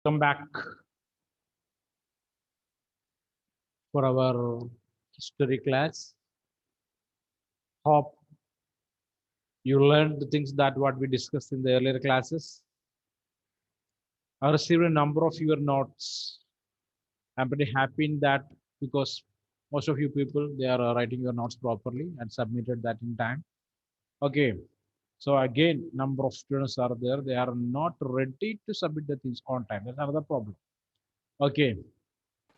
Come back for our history class. Hope you learned the things that what we discussed in the earlier classes. I received a number of your notes. I'm pretty happy in that because most of you people they are writing your notes properly and submitted that in time. Okay. So again, number of students are there. They are not ready to submit the things on time. That's another problem. Okay.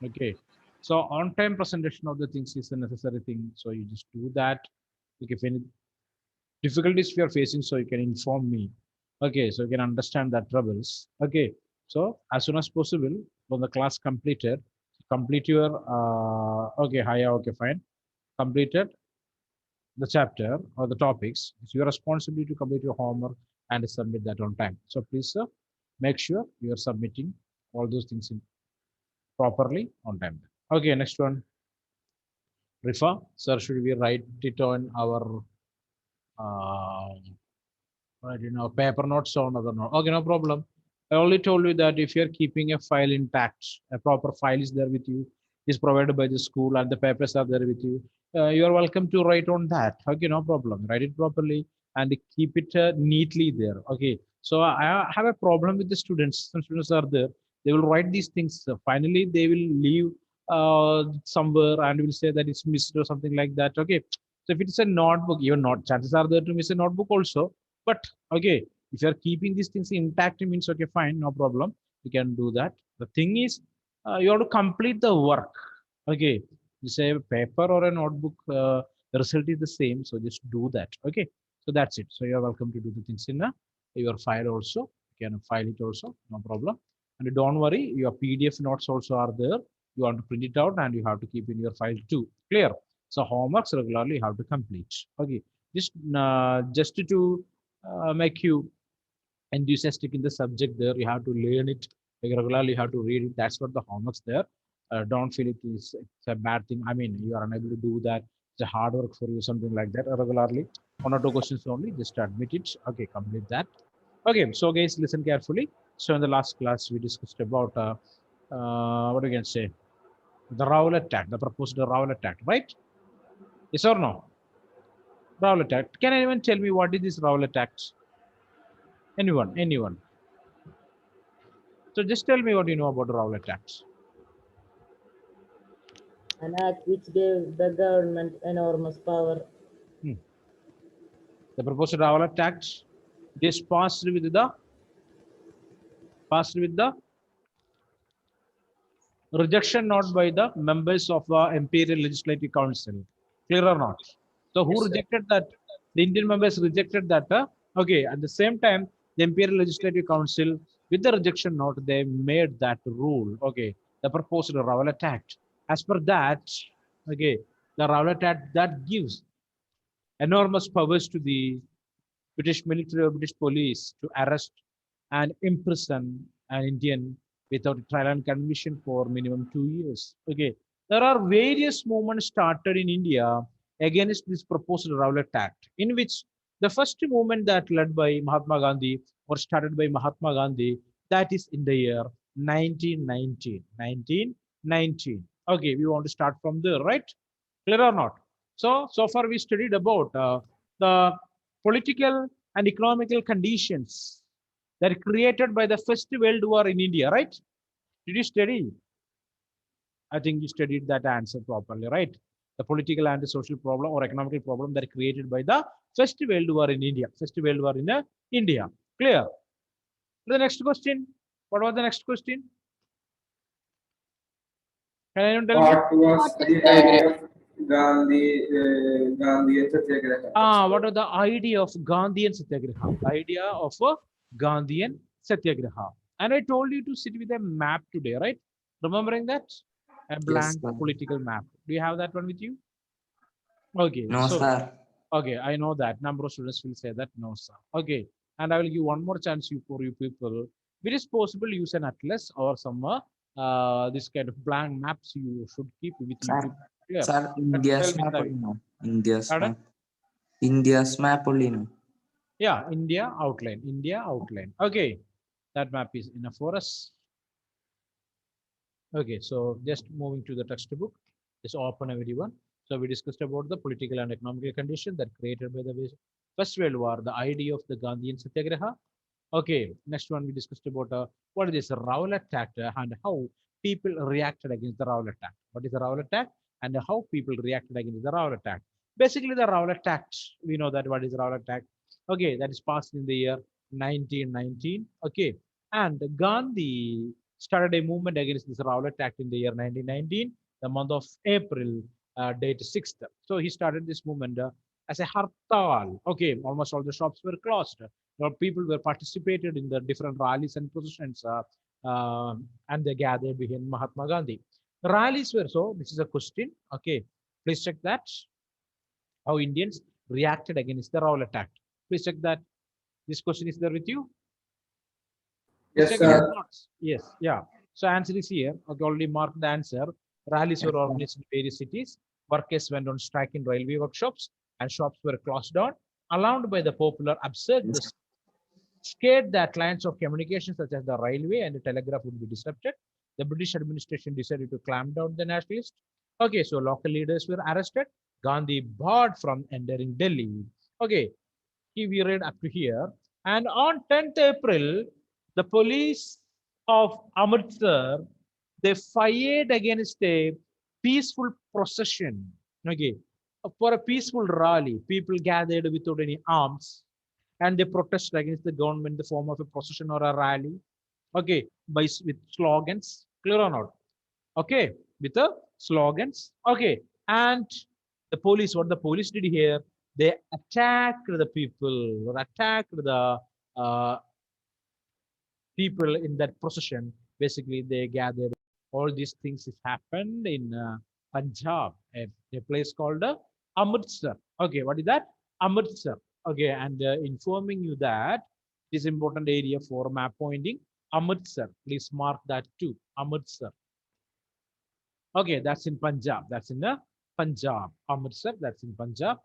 Okay. So on-time presentation of the things is a necessary thing. So you just do that. Like if any difficulties you are facing, so you can inform me. Okay, so you can understand that troubles. Okay, so as soon as possible, when the class completed, complete your okay, higher, okay, fine. Completed the chapter or the topics. It's your responsibility to complete your homework and submit that on time. So please, make sure you are submitting all those things in properly on time. Okay, next one. Rifa, sir, should we write it on our right, paper notes or another note? Okay, no problem. I only told you that if you're keeping a file intact, a proper file is there with you, is provided by the school, and the papers are there with you. You are welcome to write on that. Okay, no problem. Write it properly and keep it neatly there. Okay. So I have a problem with the students. Some students are there. They will write these things. Finally, they will leave somewhere and will say that it's missed or something like that. Okay. So if it's a notebook, even not chances are there to miss a notebook also. But okay, if you're keeping these things intact, it means okay, fine, no problem. You can do that. The thing is, you have to complete the work. Okay, you say a paper or a notebook, the result is the same. So just do that. Okay, so that's it. So you're welcome to do the things in your file also. You can file it also, no problem. And don't worry, your PDF notes also are there. You want to print it out and you have to keep in your file too. Clear? So homeworks regularly you have to complete. Okay, just to make you enthusiastic in the subject there, you have to learn it regularly, you have to read it. That's what the homeworks there. Don't feel it's a bad thing. I mean, you are unable to do that. It's a hard work for you, something like that. Regularly, one or two questions only, just admit it. Okay, complete that. Okay, so guys, listen carefully. So in the last class, we discussed about what we can say, the Rowlatt Act, the proposed Rowlatt Act, right? Yes or no? Rowlatt Act. Can anyone tell me what is this Rowlatt Act? Anyone? Anyone? So just tell me what you know about Rowlatt Act. An act which gave the government enormous power. Hmm. The proposed Rowlatt Act is passed with the rejection not by the members of the Imperial Legislative Council. Clear or not? So who Yes, sir. rejected that? The Indian members rejected that. Okay. At the same time, the Imperial Legislative Council, with the rejection note, they made that rule. Okay. The proposed Rowlatt Act. As per that, okay, the Rowlatt Act that gives enormous powers to the British military or British police to arrest and imprison an Indian without trial and conviction for minimum 2 years. Okay, there are various movements started in India against this proposed Rowlatt Act, in which the first movement that led by Mahatma Gandhi or started by Mahatma Gandhi, that is in the year 1919. 1919. Okay, we want to start from there, right? Clear or not? So far we studied about the political and economical conditions that are created by the First World War in India, right? Did you study? I think you studied that answer properly, right? The political and the social problem or economical problem that are created by the First World War in India. First World War in India. Clear? The next question. What was the next question? Can anyone tell me? What was What is the the idea of Gandhi and Satyagraha? What are the idea of Gandhian Satyagraha? The idea of a Gandhian Satyagraha. And I told you to sit with a map today, right? Remembering that? A Yes, blank sir. political map. Do you have that one with you? Okay, No, so, sir. okay, I know that. Number of students will say that, no, sir. Okay, and I will give one more chance you for you people. It is possible use an atlas or some this kind of blank maps you should keep with Sir, you. Clear? sir, Tell India's me, map Savi. only no. India's Pardon? map. India's map only no. Yeah, India outline. India outline. Okay, that map is enough for us. Okay, so just moving to the textbook, just open everyone. So we discussed about the political and economical condition that created by the First World War, the idea of the Gandhian Satyagraha. Okay, next one we discussed about what is this Rowlatt Act and how people reacted against the Rowlatt Act. What is the Rowlatt Act and how people reacted against the Rowlatt Act? Basically, the Rowlatt Act, we know that what is Rowlatt Act. Okay, that is passed in the year 1919. Okay, and Gandhi started a movement against this Rowlatt Act in the year 1919, the month of April, date 6th. So he started this movement as a hartal. Okay, almost all the shops were closed. People were participated in the different rallies and processions, and they gathered behind Mahatma Gandhi. The rallies were so. This is a question. Okay, please check that how Indians reacted against the Rowlatt Act. Please check that. This question is there with you. Please Yes, check in Yeah. your sir. notes. Yes, yeah. So answer is here. Okay, already marked the answer. Rallies were organized in various cities. Workers went on strike in railway workshops, and shops were closed down. Alarmed by the popular absurd, the scared that lines of communication such as the railway and the telegraph would be disrupted. The British administration decided to clamp down the nationalists. Okay, so local leaders were arrested. Gandhi barred from entering Delhi. Okay, we read up to here. And on 10th April, the police of Amritsar, they fired against a peaceful procession. Okay, for a peaceful rally, people gathered without any arms and they protested against the government in the form of a procession or a rally. Okay, with slogans, clear or not? Okay, with the slogans. Okay, and what the police did here, they attacked the people or attacked the uh, people in that procession. Basically, they gathered. All these things has happened in Punjab, a place called Amritsar. Okay, what is that? Amritsar. Okay, and informing you that this important area for map pointing, Amritsar. Please mark that too. Amritsar. Okay, that's in Punjab. That's in the Punjab. Amritsar, that's in Punjab.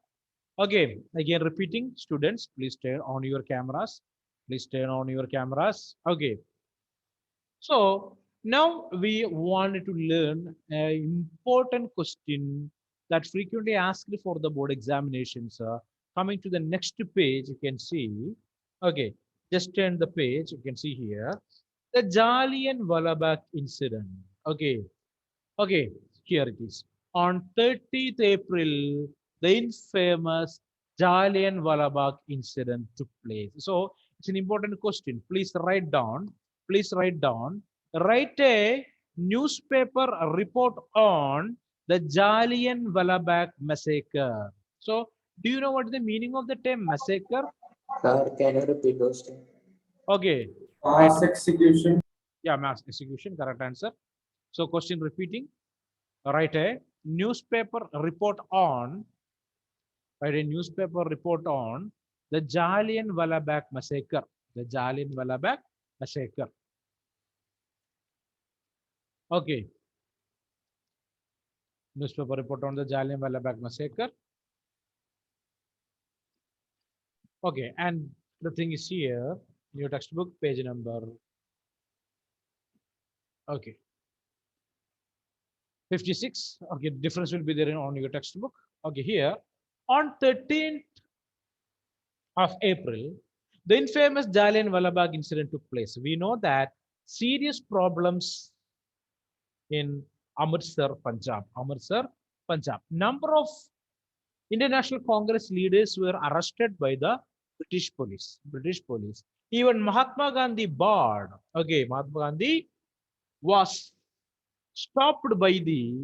Okay, again repeating, students, please turn on your cameras. Please turn on your cameras. Okay, so now we wanted to learn an important question that frequently asked for the board examinations. Coming to the next page, you can see. Okay, just turn the page. You can see here the Jallian Wallabag incident. Okay, okay, here it is. On 30th April, the infamous Jallianwala incident took place. So it's an important question. Please write down. Please write down. Write a newspaper report on the Jallianwala massacre. So, do you know what is the meaning of the term massacre? Sir, can you repeat those things? Okay, right. Mass execution. Yeah, mass execution. Correct answer. So, question repeating. Write a newspaper report on write a newspaper report on the Jallianwala Bagh massacre. The Jallianwala Bagh massacre. Okay, newspaper report on the Jallianwala Bagh massacre. Okay, and the thing is here, your textbook page number. Okay, 56. Okay, difference will be there on your textbook. Okay, here on 13th of April, the infamous Jallianwala Bagh incident took place. We know that serious problems in Amritsar, Punjab. Amritsar, Punjab. Number of international Congress leaders were arrested by the British police. British police. Even Mahatma Gandhi barred. Okay, Mahatma Gandhi was stopped by the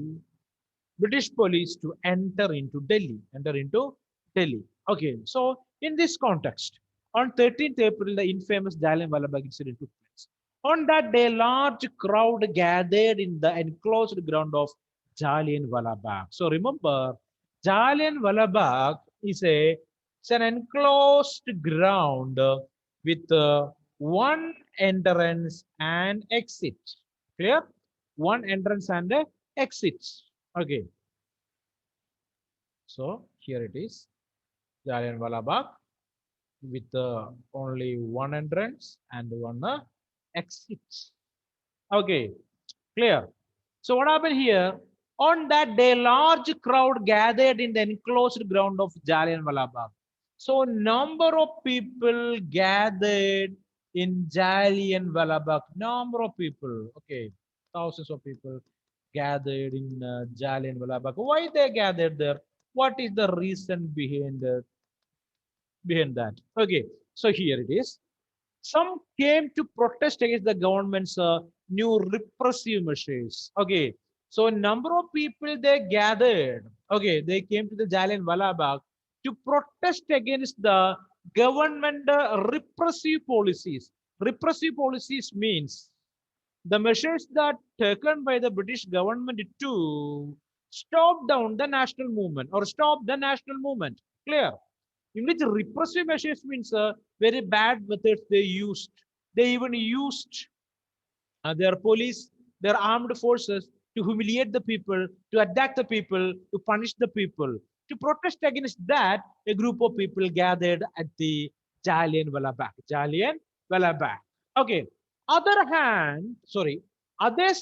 British police to enter into Delhi. Enter into Delhi. Okay, so in this context, on 13th April, the infamous Jallianwala Bagh incident took place. On that day, a large crowd gathered in the enclosed ground of Jallianwala Bagh. So remember, Jallianwala Bagh is it's an enclosed ground with one entrance and exit. Clear? One entrance and exit. Okay, so here it is, Jallianwala Bagh with only one entrance and one exit. Okay, clear. So what happened here? On that day, large crowd gathered in the enclosed ground of Jallianwala Bagh. So number of people gathered in Jallianwala Bagh. Number of people, okay, thousands of people gathered in Jallianwala Bagh. Why they gathered there? What is the reason behind that? Okay, so here it is. Some came to protest against the government's new repressive measures. Okay, so a number of people they gathered. Okay, they came to the Jallianwala Bagh to protest against the government repressive policies. Repressive policies means the measures that taken by the British government to stop down the national movement or stop the national movement. Clear? In which repressive measures means very bad methods they used. They even used their police, their armed forces to humiliate the people, to attack the people, to punish the people. To protest against that, a group of people gathered at the Jallianwala Bagh. Jallianwala Bagh. Okay. Others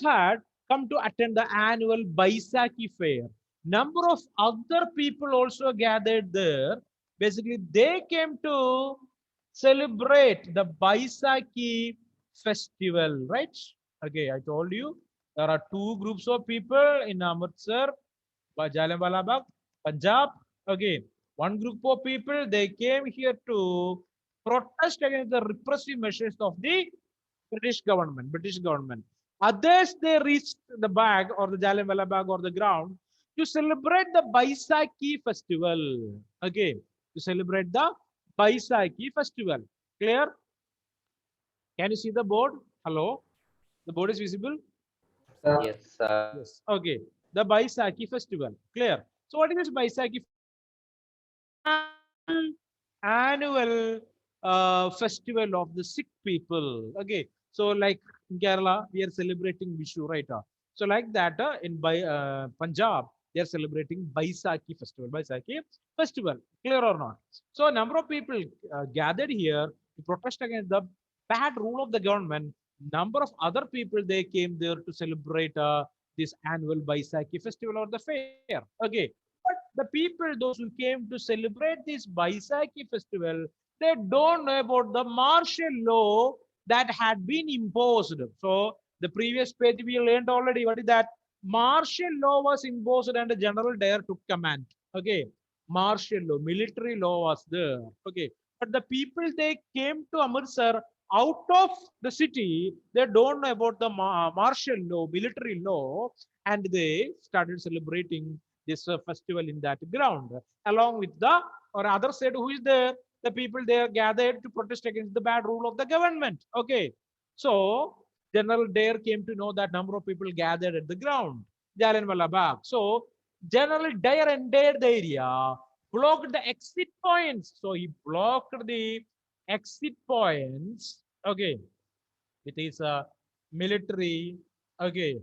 had come to attend the annual Baisakhi fair. Number of other people also gathered there. Basically, they came to celebrate the Baisakhi festival, right? Okay, I told you there are two groups of people in Amritsar, Jallianwala Bagh, Punjab. Okay, one group of people they came here to protest against the repressive measures of the British government. British government. Others they reached the bag or the Jallianwala Bagh or the ground to celebrate the Baisakhi festival. Okay, to celebrate the Baisakhi festival. Clear? Can you see the board? Hello? The board is visible? Sir, Yes, sir. Yes. Okay. The Baisakhi festival. Clear. So what is this Baisakhi? Annual festival of the Sikh people. Okay. So like in Kerala, we are celebrating Vishu, right? So like that in Punjab, they are celebrating Baisakhi festival. Baisakhi festival. Clear or not? So a number of people gathered here to protest against the bad rule of the government. Number of other people they came there to celebrate this annual Baisakhi festival or the fair. Okay, but the people, those who came to celebrate this Baisakhi festival, they don't know about the martial law that had been imposed. So the previous page we learned already. What is that? Martial law was imposed and the General Dyer took command. Okay, martial law, military law was there. Okay, but the people they came to Amritsar out of the city, they don't know about the martial law, military law, and they started celebrating this festival in that ground, along with the or other side who is there, the people they are gathered to protest against the bad rule of the government. Okay, so General Dare came to know that number of people gathered at the ground, Jallianwala Bagh. So General Dare entered the area, blocked the exit points. So he blocked the exit points. Okay, with his military. Okay,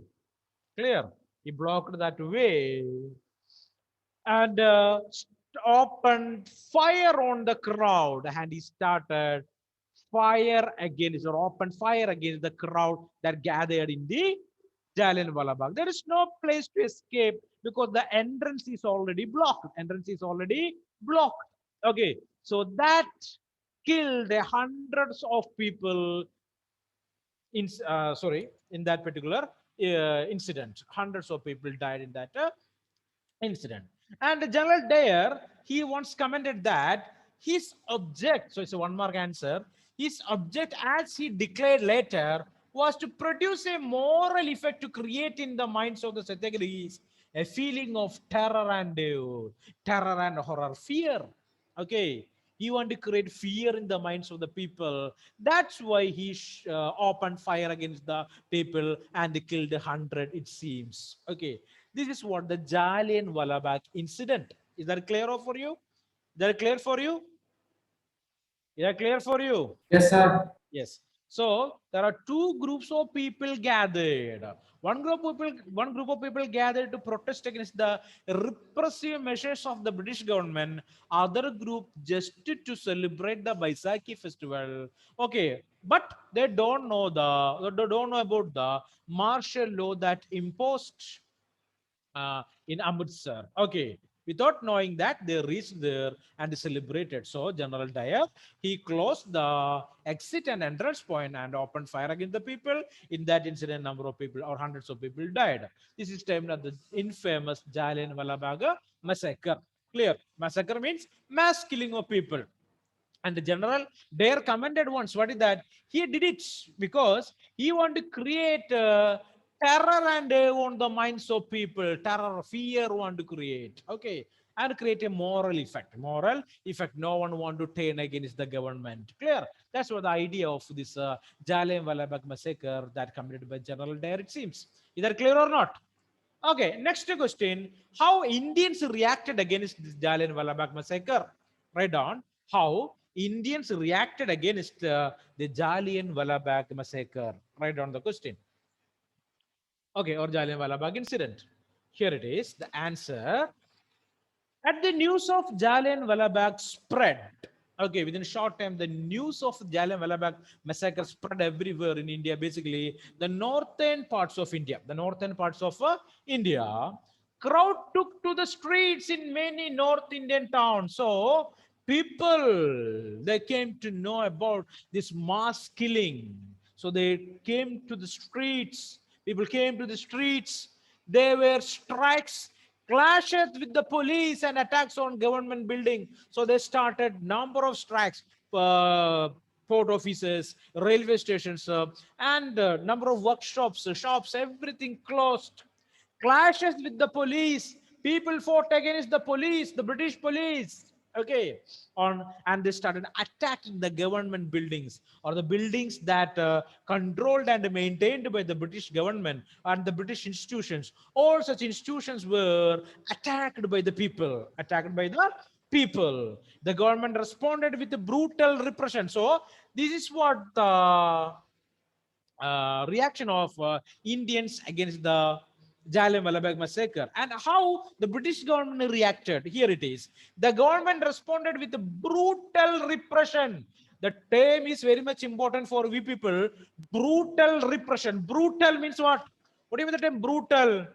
clear. He blocked that way and opened fire on the crowd, and he started fire against or opened fire against the crowd that gathered in the Jallianwala Bagh. There is no place to escape because the entrance is already blocked. Entrance is already blocked. Okay, so that killed hundreds of people in in that particular incident. Hundreds of people died in that incident. And General Dyer, he once commented that his object, so it's a one mark answer, his object, as he declared later, was to produce a moral effect to create in the minds of the Satyagrahis a feeling of terror and horror, fear. Okay, he wanted to create fear in the minds of the people. That's why he opened fire against the people and killed 100, it seems. Okay, this is what the Jallianwala Bagh incident. Is that clear for you? Is that clear for you? Is that clear for you? yes, sir. Yes. So there are two groups of people gathered. One group of people gathered to protest against the repressive measures of the British government. Other group just to celebrate the Baisakhi festival. Okay. but they don't know they don't know about the martial law that imposed in Amritsar. Okay, without knowing that, they reached there and celebrated. So General Dyer, he closed the exit and entrance point and opened fire against the people. In that incident, number of people or hundreds of people died. This is termed as the infamous Jallianwala Bagh massacre. Clear? Massacre means mass killing of people. And the general Dare commented once, what is that? He did it because he wanted to create terror and on the minds of people, terror, fear want to create. Okay. And create a moral effect. Moral effect. No one want to turn against the government. Clear? That's what the idea of this Jallianwala Bagh massacre that committed by General Dare, it seems. Is that clear or not? Okay, next question. How Indians reacted against this Jallianwala Bagh massacre? Write down how Indians reacted against the Jallianwala Bagh massacre. Write down the question. Okay, or Jallianwala Bagh incident. Here it is. The answer. At the news of Jallianwala Bagh spread, okay, within a short time, the news of Jallianwala Bagh massacre spread everywhere in India. Basically, the northern parts of India, crowd took to the streets in many North Indian towns. So people they came to know about this mass killing. So they came to the streets. People came to the streets. There were strikes, clashes with the police and attacks on government building. So they started number of strikes, port offices, railway stations, and number of workshops, shops, everything closed. Clashes with the police. People fought against the police, the British police. Okay, on and they started attacking the government buildings or the buildings that controlled and maintained by the British government and the British institutions. All such institutions were attacked by the people. Attacked by the people. The government responded with a brutal repression. So this is what the reaction of Indians against the Jallianwala Bagh massacre and how the British government reacted. Here it is. The government responded with a brutal repression. The term is very much important for we people. Brutal repression. Brutal means what? What do you mean the term brutal?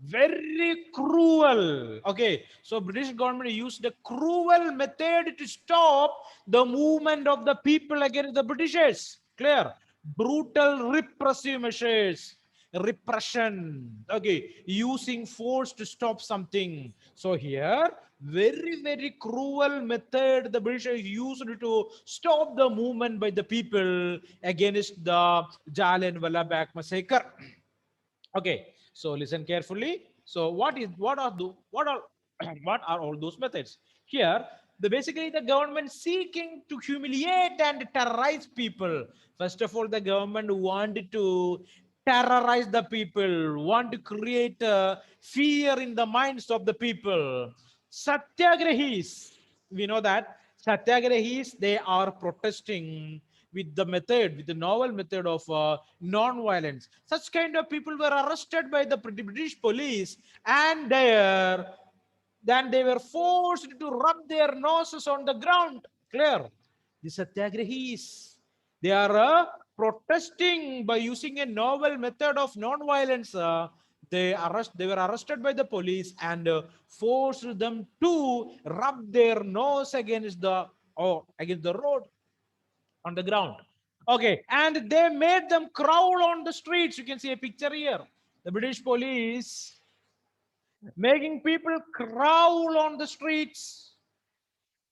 Very cruel. Okay, so British government used a cruel method to stop the movement of the people against the Britishers. Clear? Brutal repressive measures, repression. Okay, using force to stop something. So here, very cruel method the British used to stop the movement by the people against the Jallianwala Bagh massacre. Okay, so listen carefully. So what are what are all those methods? Here, basically the government seeking to humiliate and terrorize people. First of all, the government wanted to terrorize the people, want to create fear in the minds of the people. Satyagrahis, we know that Satyagrahis, they are protesting with the novel method of non-violence. Such kind of people were arrested by the British police, and then they were forced to rub their noses on the ground. Clear? The Satyagrahis, they are protesting by using a novel method of non-violence. They were arrested by the police and forced them to rub their nose against the road on the ground. Okay, and they made them crawl on the streets. You can see a picture here. The British police making people crawl on the streets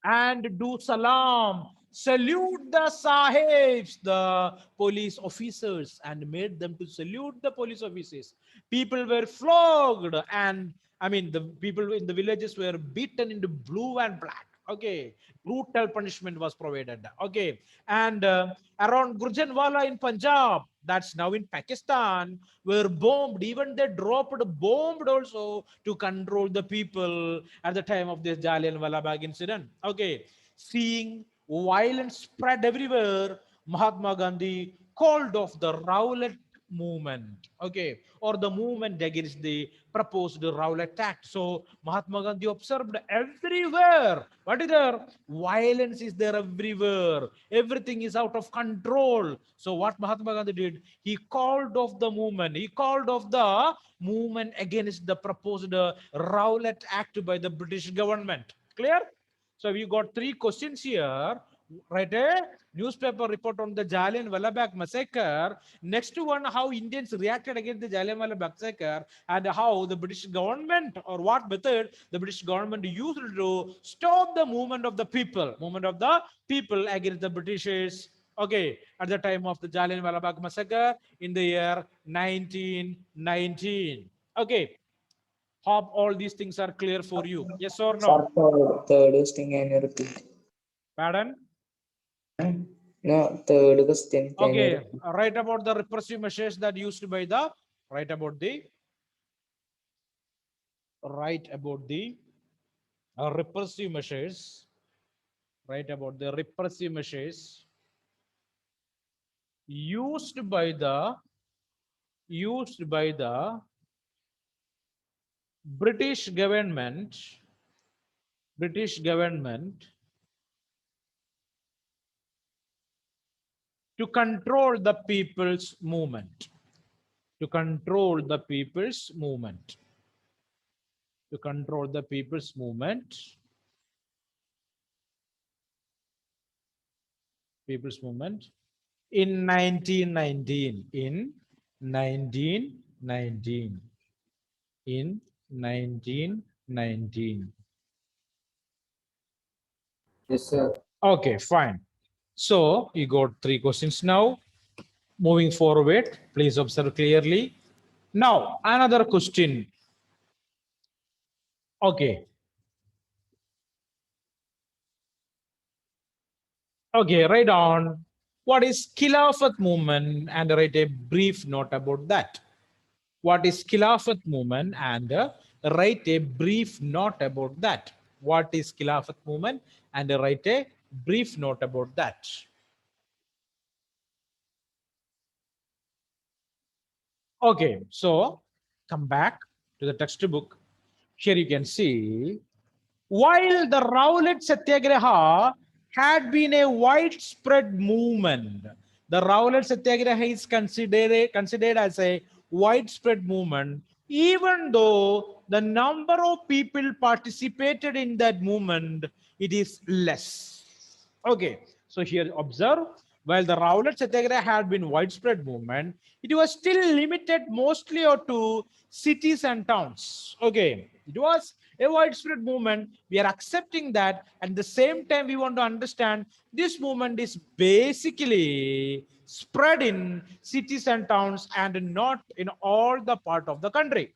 and do salam, salute the sahibs, the police officers, and made them to salute the police officers. People were flogged, and I mean, the people in the villages were beaten into blue and black. Okay, brutal punishment was provided. Okay, and around Gurjanwala in Punjab, that's now in Pakistan, were bombed. Even they dropped bombed also to control the people at the time of this Jallianwala Bagh incident. Okay, seeing violence spread everywhere, Mahatma Gandhi called off the movement, okay, or the movement against the proposed Rowlatt Act. So Mahatma Gandhi observed everywhere. What is there? Violence is there everywhere. Everything is out of control. So what Mahatma Gandhi did? He called off the movement. He called off the movement against the proposed Rowlatt Act by the British government. Clear? So we got three questions here. Write a newspaper report on the Jallianwala Bagh massacre. Next one, how Indians reacted against the Jallianwala Bagh massacre, and how the British government, or what method the British government used to stop the movement of the people against the Britishers. Okay, at the time of the Jallianwala Bagh massacre in the year 1919. Okay, hope all these things are clear for you. Yes or Sir, no? third question, can you repeat? Pardon? No, third question, can you Okay, repeat? write about the repressive measures that used by the, write about the, write about the repressive measures, write about the repressive measures used by the, used by the British government, British government to control the people's movement, to control the people's movement, to control the people's movement, people's movement in 1919, in 1919, in 1919. Yes, sir. Okay, fine. So you got three questions now. Moving forward, please observe clearly. Now another question. Okay, okay, write on what is Khilafat movement and write a brief note about that. What is Khilafat movement and write a brief note about that. What is Khilafat movement and write a brief note about that. Okay, so come back to the textbook. Here you can see, while the Rowlatt Satyagraha had been a widespread movement, the Rowlatt Satyagraha is considered as a widespread movement, even though the number of people participated in that movement, it is less. Okay, so here observe, while the Rowlatt Satyagraha had been widespread movement, it was still limited mostly to cities and towns. Okay, it was a widespread movement. We are accepting that. At the same time, we want to understand this movement is basically spread in cities and towns and not in all the part of the country.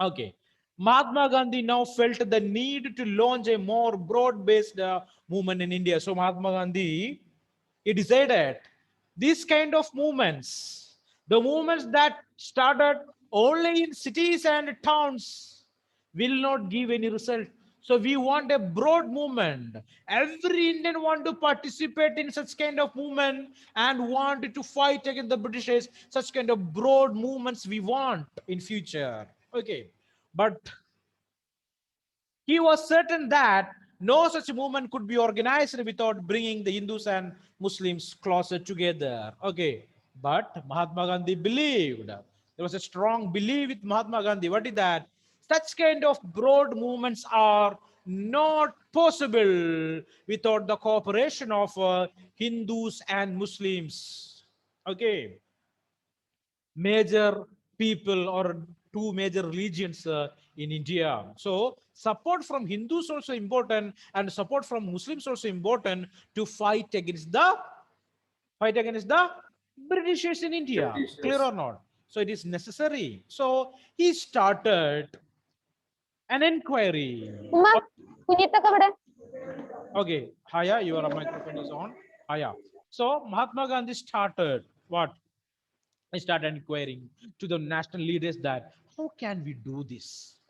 Okay. Mahatma Gandhi now felt the need to launch a more broad-based movement in India. So Mahatma Gandhi, he decided these kind of movements, the movements that started only in cities and towns, will not give any result. So we want a broad movement. Every Indian want to participate in such kind of movement and want to fight against the Britishers. Such kind of broad movements we want in future. Okay, but he was certain that no such movement could be organized without bringing the Hindus and Muslims closer together. Okay, but Mahatma Gandhi believed. There was a strong belief with Mahatma Gandhi. What is that? Such kind of broad movements are not possible without the cooperation of Hindus and Muslims. Okay, major people or two major religions in India. So support from Hindus also important and support from Muslims also important to fight against the Britishers in India. Clear or not? So it is necessary. So he started an inquiry. ഉമ്മ കുഞ്ഞിത്തൊക്കെ ഇവിടെ Okay, Haya, your microphone is on. Haya. So Mahatma Gandhi started what? I started inquiring to the national leaders that how can we do this?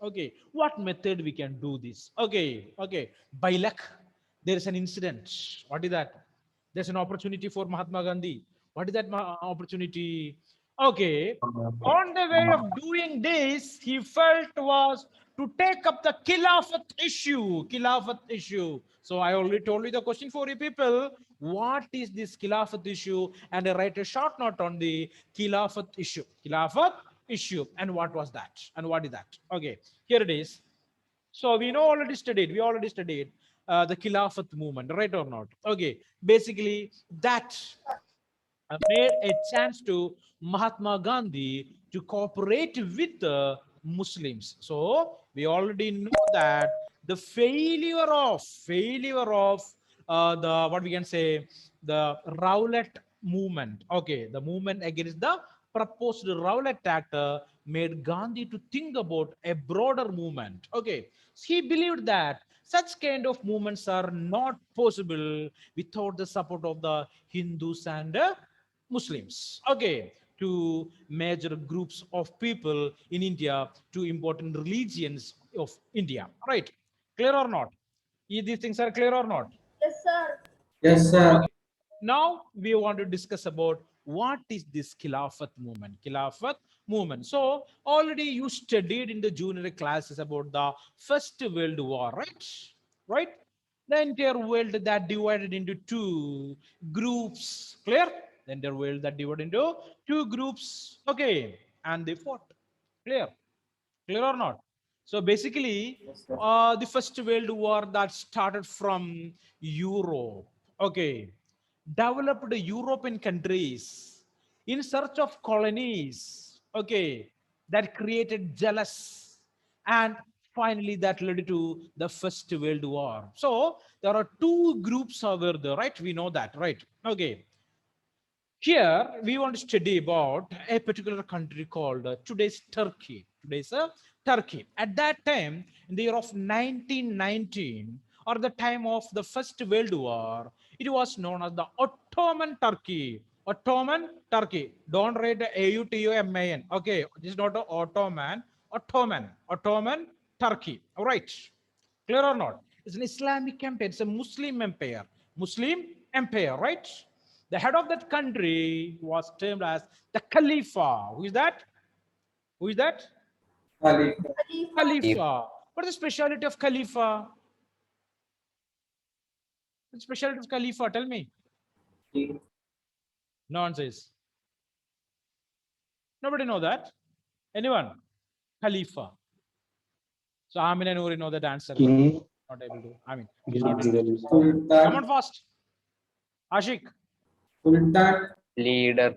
Okay, what method we can do this? Okay, okay. By luck, there is an incident. What is that? There's an opportunity for Mahatma Gandhi. What is that opportunity? Okay. On the way of doing this, he felt was to take up the Khilafat issue. Khilafat issue. So I already told you the question for you people. What is this Khilafat issue? And I write a short note on the Khilafat issue. Khilafat issue. And what was that? And what is that? Okay. Here it is. So we already studied the Khilafat movement, right or not? Okay. Basically, that made a chance to Mahatma Gandhi to cooperate with the Muslims. So we already know that the failure of the what we can say the Rowlatt movement. Okay, the movement against the proposed Rowlatt Act made Gandhi to think about a broader movement. Okay, so he believed that such kind of movements are not possible without the support of the Hindus and Muslims. Okay, to major groups of people in India, to important religions of India. Right? Clear or not? These things are clear or not? Yes, sir. Yes, sir. Okay. Now we want to discuss about what is this Khilafat movement. Khilafat movement. So already you studied in the junior classes about the First World War, right? Right? The entire world that divided into two groups. Clear? The entire world that divided into two groups. Okay. And they fought. Clear? Clear or not? So basically, Yes, sir. the First World War that started from Europe, okay, developed European countries in search of colonies, okay, that created jealous, and finally that led to the First World War. So there are two groups over there, right? We know that, right? Okay. Here we want to study about a particular country called today's Turkey. Today's Turkey. At that time, in the year of 1919, or the time of the First World War, it was known as the Ottoman Turkey. Ottoman Turkey. Don't write Automan. Okay, this is not a Ottoman. Ottoman. Ottoman Turkey. All right. Clear or not? It's an Islamic empire. It's a Muslim empire. Muslim empire, right? The head of that country was termed as the Khalifa. Who is that? Who is that? Khalifa. Khalifa. Khalifa. What is the speciality of Khalifa? The speciality of Khalifa, tell me. Nonsense. Nobody know that. Anyone? Khalifa. So Amin and Uri know that answer. King. Not able to. I mean, he's not interested. Come Sultan. on fast. Ashik. Sultan. Leader.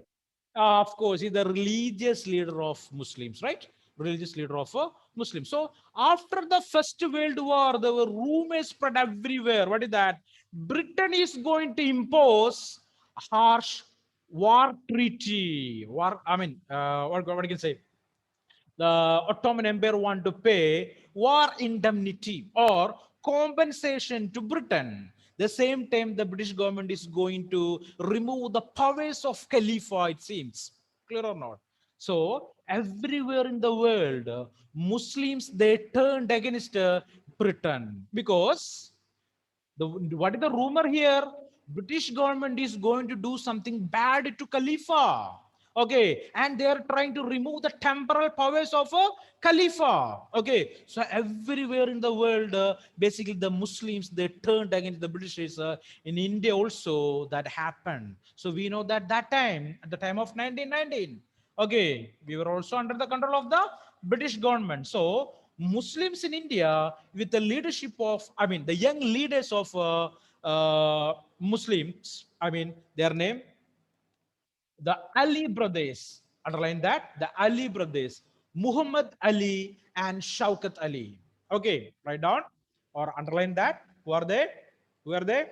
Of course, he's the religious leader of Muslims, right? Religious leader of Muslims. So after the First World War, there were rumors spread everywhere. What is that? Britain is going to impose a harsh war treaty. War. I mean, what can I say? The Ottoman Empire want to pay war indemnity or compensation to Britain. The same time, the British government is going to remove the powers of Khalifa, it seems. Clear or not? So, everywhere in the world, Muslims, they turned against Britain because what is the rumor here? British government is going to do something bad to Khalifa. Okay, and they are trying to remove the temporal powers of a Khalifa. Okay, so everywhere in the world, basically the Muslims they turned against the British. In India also that happened. So we know that that time, at the time of 1919, okay, we were also under the control of the British government. So Muslims in India, with the leadership of, I mean, the young leaders of Muslims, I mean, their name, the Ali brothers, underline that, the Ali brothers, Muhammad Ali and Shaukat Ali. Okay, write down or underline that. Who are they? Who are they?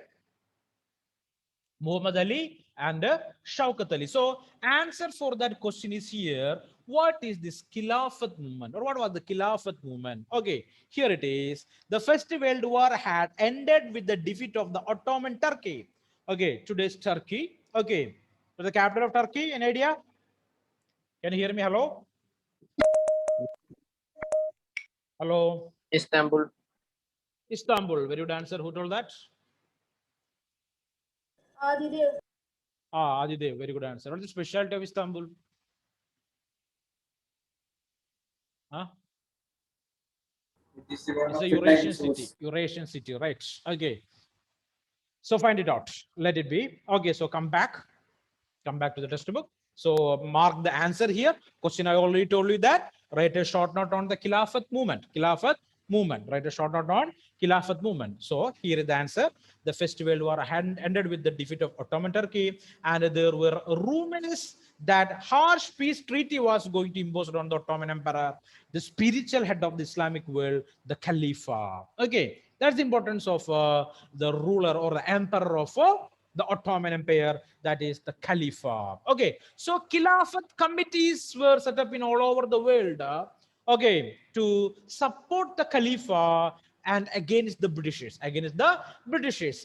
Muhammad Ali and Shaukat Ali. So answer for that question is here. What is this Khilafat movement or what was the Khilafat movement? Okay, here it is. The First World War had ended with the defeat of the Ottoman Turkey. Okay, today's Turkey. Okay, so the capital of Turkey, any idea? Can you hear me? Hello? Hello? Istanbul. Istanbul. Very good answer. Who told that? Adidev. Ah, Adidev. Very good answer. What is the specialty of Istanbul? Huh? It is one It's of a the Eurasian time city. source. Eurasian city, right? Okay. So find it out. Let it be. Okay. So come back. Come back to the textbook. So mark the answer here. Question I already told you that. Write a short note on the Khilafat movement. Khilafat movement. Write a short note on Khilafat movement. So here is the answer. The First World War had ended with the defeat of Ottoman Turkey, and there were rumors that harsh peace treaty was going to impose on the Ottoman Emperor, the spiritual head of the Islamic world, the Khalifa. Okay, that's the importance of the ruler or the emperor of the Ottoman Empire, that is the Khalifa. Okay, so Khilafat committees were set up in all over the world. Okay, to support the Khalifa and against the Britishers.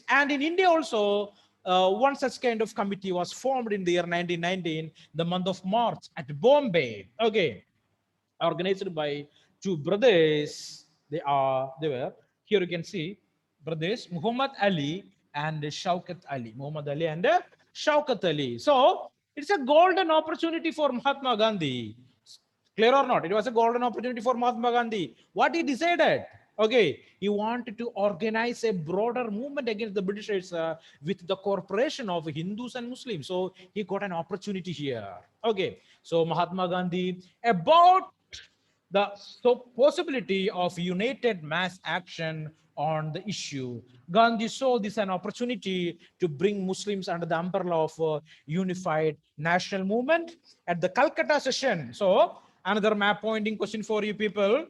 And in India also, one such kind of committee was formed in the year 1919, the month of March at Bombay. Okay, organized by two brothers. They were, here you can see brothers Muhammad Ali and Shaukat Ali. Muhammad Ali and Shaukat Ali. So it's a golden opportunity for Mahatma Gandhi. Clear or not? It was a golden opportunity for Mahatma Gandhi. What he decided? Okay, he wanted to organize a broader movement against the Britishers with the cooperation of Hindus and Muslims. So he got an opportunity here. Okay, so Mahatma Gandhi, about the possibility of united mass action on the issue. Gandhi saw this an opportunity to bring Muslims under the umbrella of unified national movement at the Calcutta session. So another map pointing question for you people.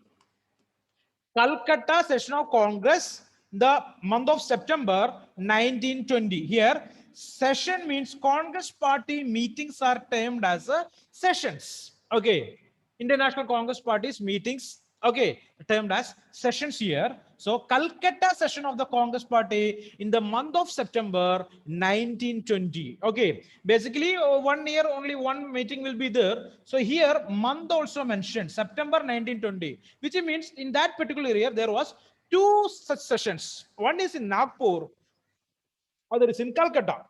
Calcutta session of Congress, the month of September 1920. Here, session means Congress party meetings are termed as sessions. Okay, International Congress Party's meetings, okay, termed as sessions here. So Calcutta session of the Congress Party in the month of September 1920. Okay, basically 1 year only one meeting will be there. So here month also mentioned, September 1920, which means in that particular year there was two such sessions. One is in Nagpur, other is in Calcutta.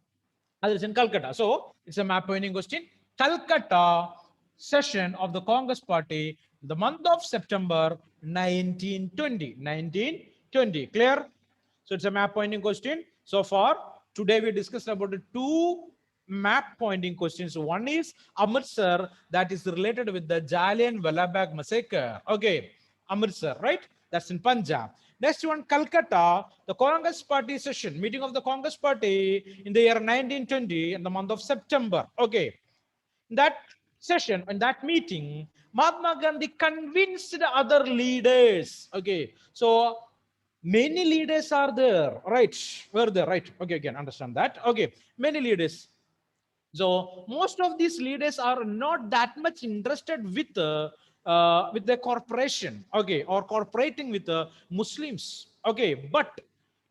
Other is in Calcutta. So it's a map pointing question. Calcutta session of the Congress Party, the month of September 1920. 1920. Clear? So it's a map pointing question. So far, today we discussed about the two map pointing questions. One is Amritsar, that is related with the Jallian Wala Bagh massacre. Okay, Amritsar, right? That's in Punjab. Next one, Calcutta, the Congress Party session, meeting of the Congress Party in the year 1920 in the month of September. Okay, in that session, in that meeting, Mahatma Gandhi convinced the other leaders. Okay, so many leaders are there, right? Were there, right? Okay, again, understand that. Okay, many leaders. So most of these leaders are not that much interested with the corporation, okay, or cooperating with the Muslims, okay. But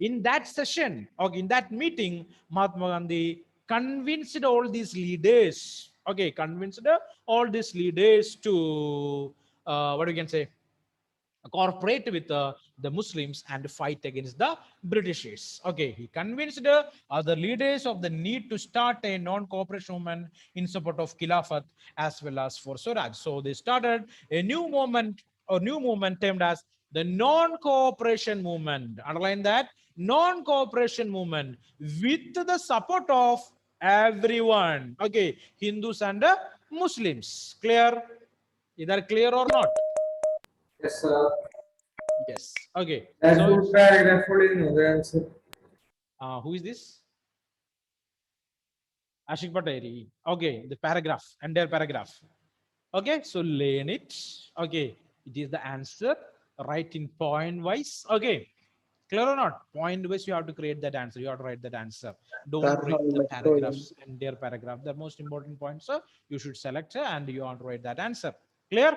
in that session, okay, in that meeting, Mahatma Gandhi convinced all these leaders, okay, convinced all these leaders to what we can say, cooperate with the Muslims and fight against the Britishers. Okay, he convinced other leaders of the need to start a non-cooperation movement in support of Khilafat as well as for Swaraj. So they started a new movement termed as the non-cooperation movement. Underline that, non-cooperation movement with the support of everyone. Okay, Hindus and Muslims. Clear? Either clear or not? Yes, sir. Yes. Okay. That So full paragraph only know the answer. who is this? Ashik Pateri. Okay, the paragraph, entire paragraph. Okay, so learn it. Okay, it is the answer. Write in point wise. Okay, clear or not? Point wise, you have to create that answer. You have to write that answer. Don't Sir, read how the much going? paragraphs, entire paragraph. The most important points, you should select and you want to write that answer. Clear?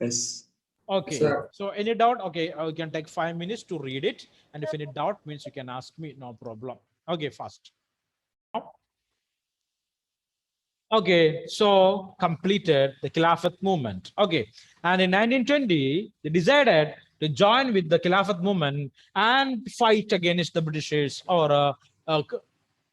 Yes. Okay. Sir. So any doubt? Okay, you can take 5 minutes to read it. And if any doubt means you can ask me, no problem. Okay, fast. Okay, so completed the Khilafat movement. Okay, and in 1920, they decided to join with the Khilafat movement and fight against the Britishers, or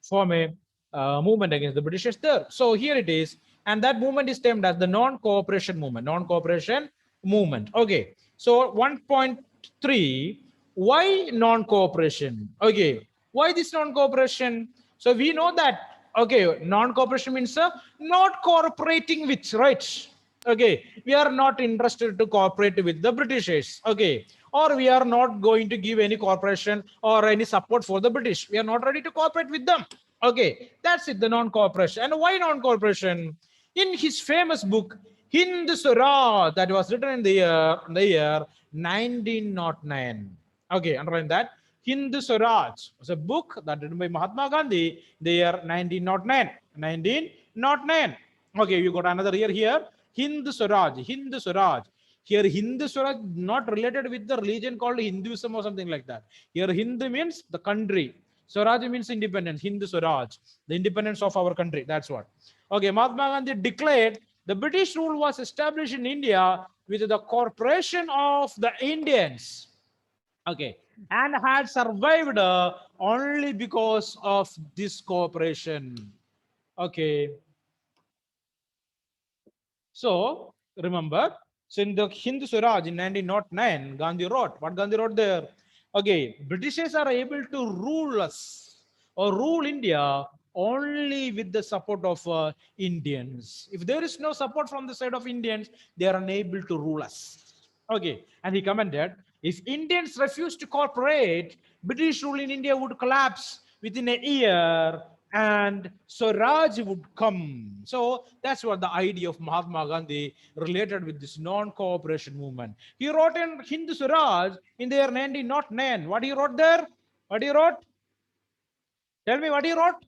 form a movement against the Britishers there. So here it is, and that movement is termed as the non-cooperation movement. Non-cooperation movement. Okay, so 1.3, why non-cooperation? Okay, why this non-cooperation? So we know that, okay, non-cooperation means not cooperating with, right? Okay, we are not interested to cooperate with the Britishers. Okay, or we are not going to give any cooperation or any support for the British. We are not ready to cooperate with them. Okay, that's it, the non-cooperation. And why non-cooperation? In his famous book Hind Swaraj, that was written in the year 1909. Okay, underline that. Hind Swaraj was a book that written by Mahatma Gandhi in the year 1909. 1909. Okay, you got another year here. Hind Swaraj. Hind Swaraj. Here, Hindu Swaraj not related with the religion called Hinduism or something like that. Here, Hindu means the country. Swaraj means independence. Hindu Swaraj, the independence of our country. That's what. Okay, Mahatma Gandhi declared the British rule was established in India with the corporation of the Indians. Okay, and had survived only because of this cooperation. Okay, so remember, so in the Hindu Swaraj in 1909, Gandhi wrote, what Gandhi wrote there? Okay, Britishers are able to rule us or rule India only with the support of Indians. If there is no support from the side of Indians, they are unable to rule us. Okay, and he commented, if Indians refuse to cooperate, British rule in India would collapse within a year and Swaraj would come. So that's what the idea of Mahatma Gandhi related with this non-cooperation movement. He wrote in Hindu Swaraj in the year 1909. What he wrote there? What he wrote? Tell me what he wrote?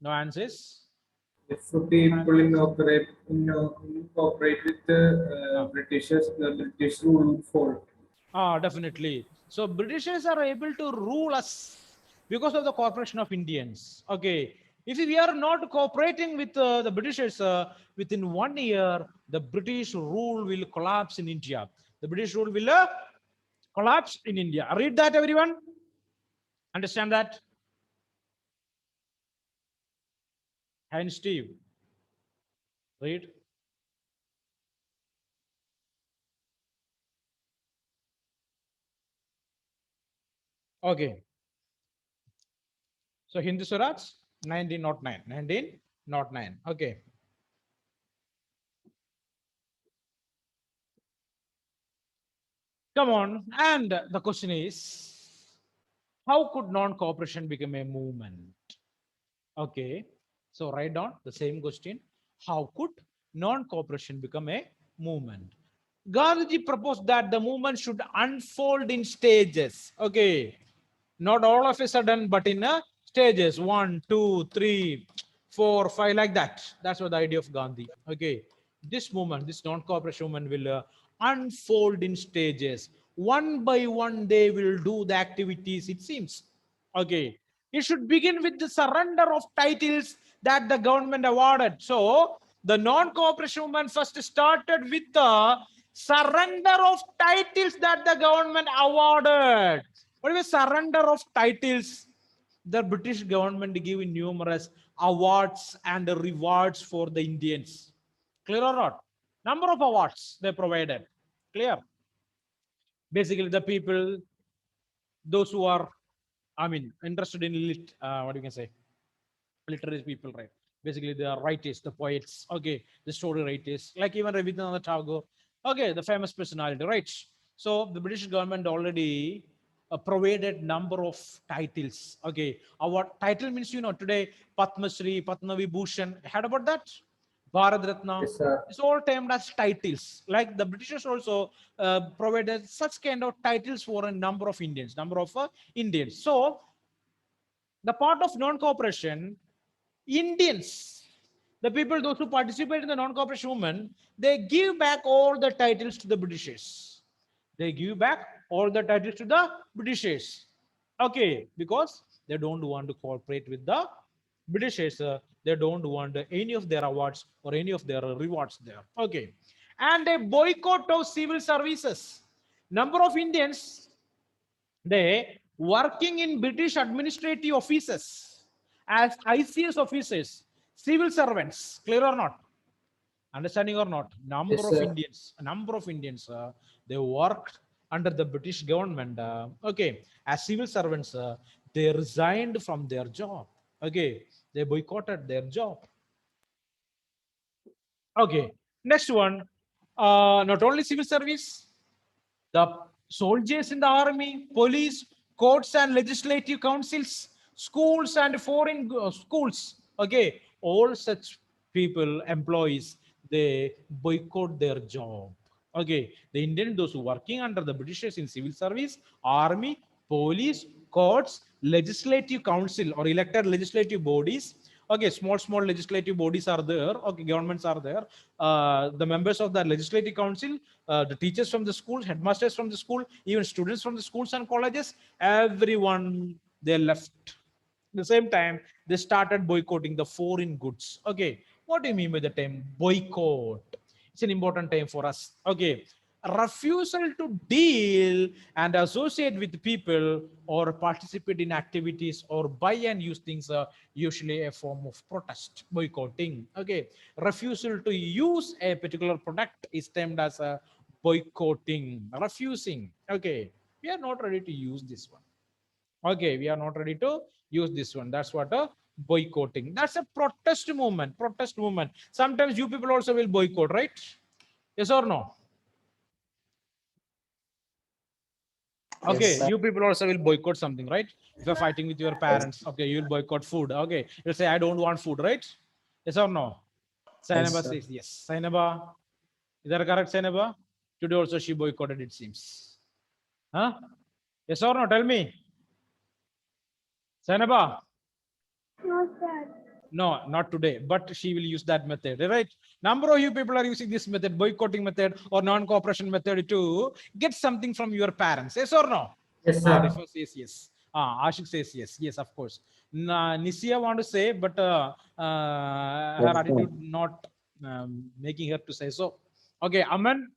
No answers. If people cooperate with the Britishers, the British rule would fall. Definitely. So Britishers are able to rule us because of the cooperation of Indians. Okay. If we are not cooperating with the Britishers, within 1 year, the British rule will collapse in India. The British rule will collapse in India. Read that, everyone. Understand that? And Steve, read. Okay. So Hindu Swaraj, 1909. 1909. Okay. Come on. And the question is, how could non-cooperation become a movement? Okay. So write down the same question. How could non-cooperation become a movement? Gandhiji proposed that the movement should unfold in stages. Okay. Not all of a sudden, but in stages. 1, 2, 3, 4, 5, like that. That's what the idea of Gandhi. Okay. This movement, this non-cooperation movement will unfold in stages. One by one, they will do the activities, it seems. Okay. It should begin with the surrender of titles that the government awarded. So the non-cooperation movement first started with the surrender of titles that the government awarded. What is surrender of titles? The British government gave numerous awards and rewards for the Indians. Clear or not? Number of awards they provided. Clear? Basically, the people, those who are, I mean, interested in what you can say, literary people, right? Basically, the writers, the poets, okay, the story writers, like even Rabindranath Tagore, okay, the famous personality, right? So the British government already provided number of titles. Okay, our title means, you know, today Padma Shri, Padma Vibhushan. Heard about that? Bharat Ratna. Yes, sir. It's all termed as titles. Like the Britishers also provided such kind of titles for a number of Indians. So the part of non-cooperation, Indians, the people, those who participate in the non-cooperation movement, they give back all the titles to the Britishers. They give back all the titles to the Britishers. Okay, because they don't want to cooperate with the Britishers. They don't want any of their awards or any of their rewards there. Okay, and a boycott of civil services. Number of Indians, they working in British administrative offices as ICS officers, civil servants, clear or not? Understanding or not? Number Yes, of sir. Indians, they worked under the British government. Okay, as civil servants, they resigned from their job. Okay, they boycotted their job. Okay, next one. Not only civil service, the soldiers in the army, police, courts and legislative councils, schools and foreign schools. Okay, all such people, employees, they boycott their job. Okay, the Indian, those working under the Britishers in civil service, army, police, courts, legislative council or elected legislative bodies. Okay, small legislative bodies are there. Okay, governments are there. The members of the legislative council, the teachers from the schools, headmasters from the school, even students from the schools and colleges, everyone, they left. At the same time, they started boycotting the foreign goods. Okay, what do you mean by the term boycott? It's an important term for us. Okay, refusal to deal and associate with people or participate in activities or buy and use things are usually a form of protest, boycotting. Okay, refusal to use a particular product is termed as a boycotting, refusing. Okay, we are not ready to use this one. Okay, we are not ready to use this one. That's what a boycotting. That's a protest movement. Protest movement. Sometimes you people also will boycott, right? Yes or no? Yes, Okay, sir. you people also will boycott something, right? If you're fighting with your Yes, parents, okay, you will boycott food. Okay, you'll say, I don't want food, right? Yes or no? yes, Sainaba sir. says yes. Sainaba, is that correct, Sainaba? Today also she boycotted, it seems. Huh? Yes or no? Tell me. Sainaba. No, not today, but she will use that method, right? Number of you people are using this method, boycotting method or non-cooperation method to get something from your parents. Yes or no? Yes, sir. Rifa says yes. Ashik says yes. Yes, of course. Nisia want to say, but her Yes, sir. attitude not making her to say so. Okay, Aman.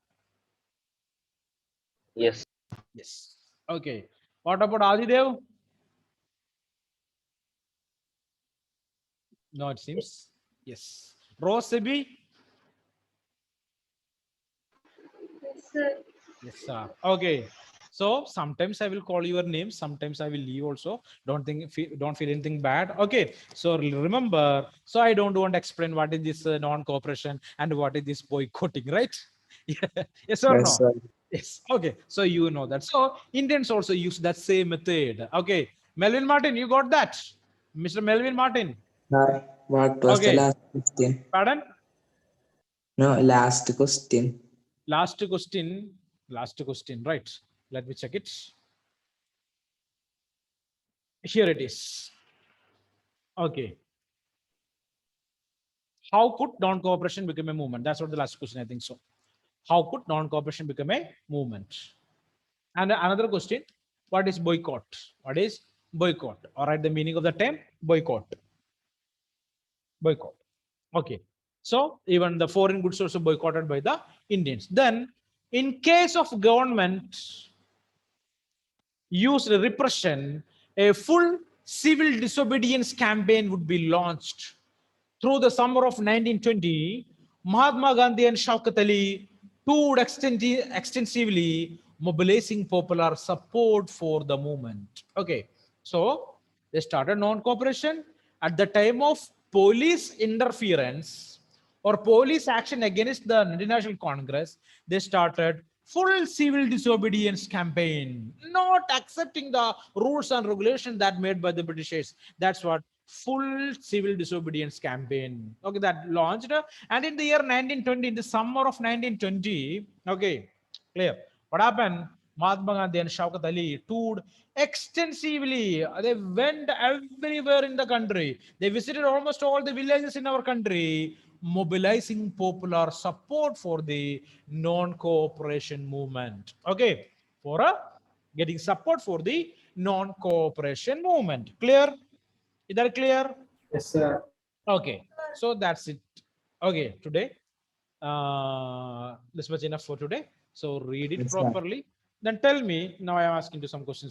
Yes. Yes. Okay. What about Adidev? No, it seems. Yes. Rose Sebi? Yes, sir. Okay. So sometimes I will call your name. Sometimes I will leave also. Don't feel anything bad. Okay. So remember. So I don't want to explain what is this non-cooperation and what is this boycotting, right? Yeah. Yes or Yes, no? sir. Yes. Okay. So you know that. So Indians also use that same method. Okay. Melvin Martin, you got that, Mr. Melvin Martin. What was the Okay. last question? Pardon. No, last question. Last question. Last question. Right. Let me check it. Here it is. Okay. How could non-cooperation become a movement? That's what the last question, I think so. How could non-cooperation become a movement? And another question, what is boycott? What is boycott? All right, the meaning of the term boycott. Boycott. Okay. So even the foreign goods also boycotted by the Indians. Then in case of government used repression, a full civil disobedience campaign would be launched. Through the summer of 1920, Mahatma Gandhi and Shaukat Ali toured extensively, mobilizing popular support for the movement. Okay, so they started non-cooperation at the time of police interference or police action against the National Congress. They started full civil disobedience campaign, not accepting the rules and regulations that made by the Britishers. That's what full civil disobedience campaign. Okay, that launched, and in the year 1920, in the summer of 1920, okay, clear. What happened? Mahatma Gandhi and Shaukat Ali toured extensively. They went everywhere in the country. They visited almost all the villages in our country, mobilizing popular support for the non-cooperation movement. Okay, for getting support for the non-cooperation movement. Clear? Is that clear? Yes, sir. Okay, so that's it. Okay, today, this much enough for today. So read it Yes, sir. properly. Then tell me. Now I am asking you some questions.